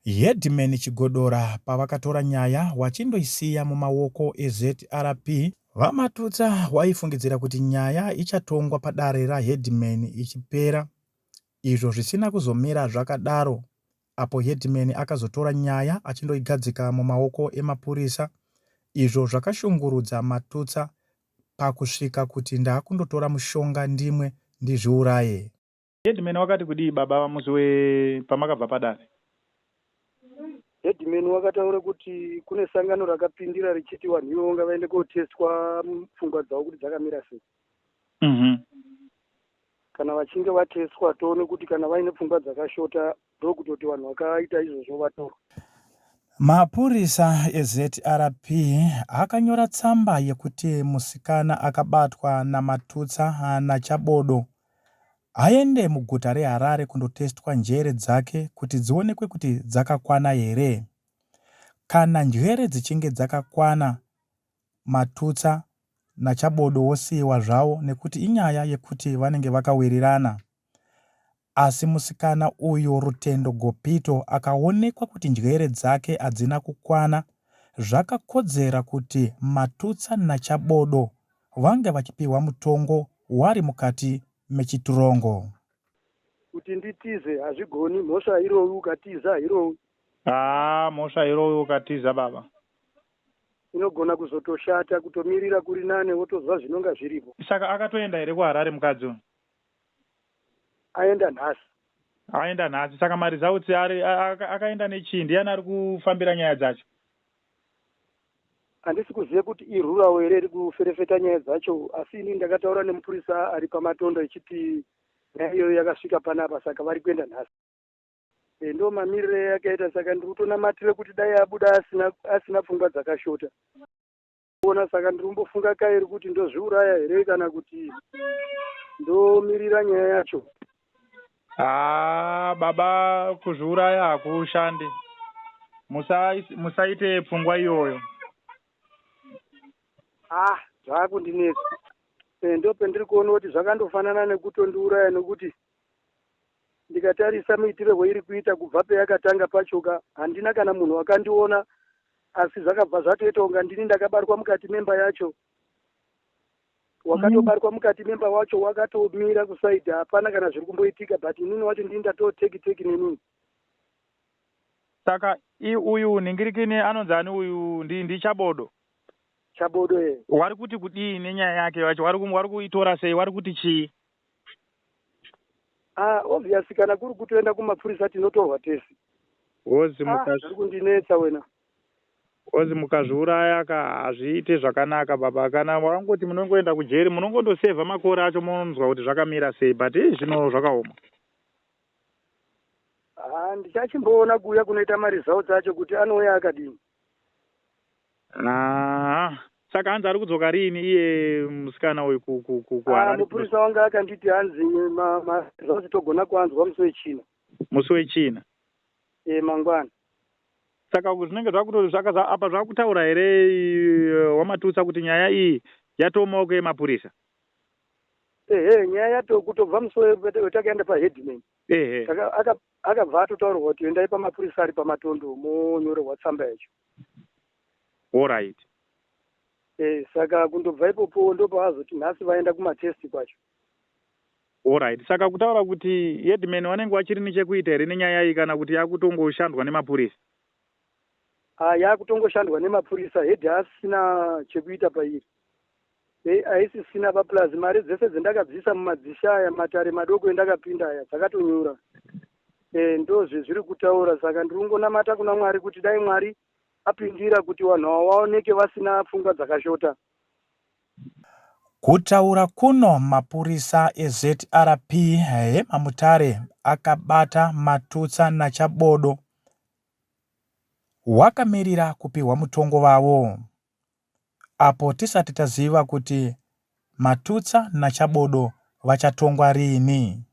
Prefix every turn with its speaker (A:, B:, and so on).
A: Headman Chigodora pavakatora nyaya wachindoisiya mumaoko eZRP, vaMatutsa waifungidzira kuti nyaya ichatongwa padare raHeadman ichipera, izvo zvisina kuzomira zvakadaro, apo Headman akazotora nyaya achindoigadzika mumaoko emapurisa, izvo zvakashungurudza Matutsa pakusvika kuti ndaakundotora mushonga ndimwe ndizviuraye.
B: Headman wakati kudii baba muzi pamakabva padare?
C: Headman wakataura kuti kune sangano rakapindira richiti vanhu ngavaende kotestwa pfungwa dzavo kuti dzakamira sei. Kana vachinge vatestwa toone kuti kana vaine pfungwa dzakashota ndokutoti vanhu vakaita izvozvo vatorwa.
A: Mapurisa eZRP akanyora tsamba yekuti musikana akabatwa naMatutsa naChabodo aende muguta reHarare kundotestwa njere dzake kuti dzionekwe kuti dzakakwana here. Kana njere dzichinge dzakakwana, Matutsa naChabodo wosiyiwa zvavo nekuti inyaya yekuti vanenge vakawirirana. Asi musikana uyu Rutendo Gopito akaonekwa kuti njere dzake hadzina kukwana, zvakakodzera kuti Matutsa naChabodo vange vachipiwa mutongo wari mukati mechiturongo.
C: Kuti nditize hazvigoni, mhosva irowi ukatiza irowi.
B: Mhosva irowi ukatiza baba.
C: Inogona kuzotoshata kutomirira kuri nane wotozwa zvinonga zviripo.
B: Saka akatoenda here kuHarare mukadzi uyu?
C: Aenda nhasi.
B: Aenda nhasi, saka maresults akaenda nechii? Ndiani ari kufambira nyaya dzacho?
C: Handisi kuziva kuti irurawo here iri kuferefeta nyaya dzacho, asi ini ndakataura nemupurisa ari pamatondo echiti nyaya iyoyo yakasvika panapa, saka vari kuenda nhasi. Ndo mamirire yakaita, saka ndiri kutonamatira kuti dai abuda asina pfungwa dzakashota. Ona saka ndiri kumbofunga kairi kuti ndozviuraya here kana kuti ndomirira nyaya yacho.
B: Baba, kuzviuraya hakushandi. Musaite pfungwa iyoyo.
C: Zvakundinetsa. Ndo pendiri kuona kuti zvakandofanana nekutondiuraya, nekuti ndikatarisa muitiro wairi kuita kubva peyakatanga pachoka, handina kana munhu wakandiona, asi zvakabva zvatoita kunga ndini ndakabarwa mukati memba yacho. Wakatobarwa mukati memba wacho wakatomira kusaidhi, hapana kana zviri kumboitika, but inini wacho ndini ndatoteki nenini.
B: Saka uyu ningirikini anonzani uyu ndi Chabodo?
C: Chabodo
B: wari kuti kudii nenyaya yake wacho? Wari kuitora sei? Wari kuti chii?
C: Obviously kana kuri kutoenda kumapurisa tinotorwa tesi. Zviri kundinetsa wena.
B: Ozi mukazviuraya hazviite zvakanaka baba. Kana wangoti munongoenda kujeri, munongondosevha makore acho, munonzwa kuti zvakamira sei, but zvino zvakaoma.
C: Ndichachimboona kuuya kunoita maresults acho kuti anouya akadini.
B: Saka hanzi ari kudzoka riini iye musikana uyu kuHarare?
C: Mupurisa wanga akanditi hanzi maresults togona kuanzwa musi wechina.
B: Musi wechina?
C: Mangwana.
B: Saka zvinenge apa zvakutaura here waMatutsa kuti nyaya iyi yatomaoko emapurisa?
C: Nyaya yato kutobva musi wetakaenda paHeadman. Akabva atotaurirwa kuti endai pamapurisa ari pamatondo monyorerwa tsamba yacho.
B: Alright.
C: Saka kundobva ipopo ndopavazoti nhasi vaenda kumatesti kwacho.
B: Alright. Saka kutaura kuti Headman wanenge wachiri nechekuita here nenyaya iyi kana kuti yakutongoshandwa nemapurisa?
C: Yakutongoshandwa nemapurisa. Head asina chekuita pairi. Aisisina paplazi. Mari dzese dzendakabvisa mumadzisha aya matare madoko endakapinda aya dzakatonyura. Ndozve zviri kutaura. Saka ndiri kungonamata kuna Mwari kuti dai Mwari apindira kuti vanhu vaoneke vasina pfungwa dzakashota.
A: Kutaura kuno mapurisa eZRP Mutare akabata Matutsa naChabodo wakamirira kupiwa mutongo wavo, apo tisati taziva kuti Matutsa naChabodo vachatongwa rini.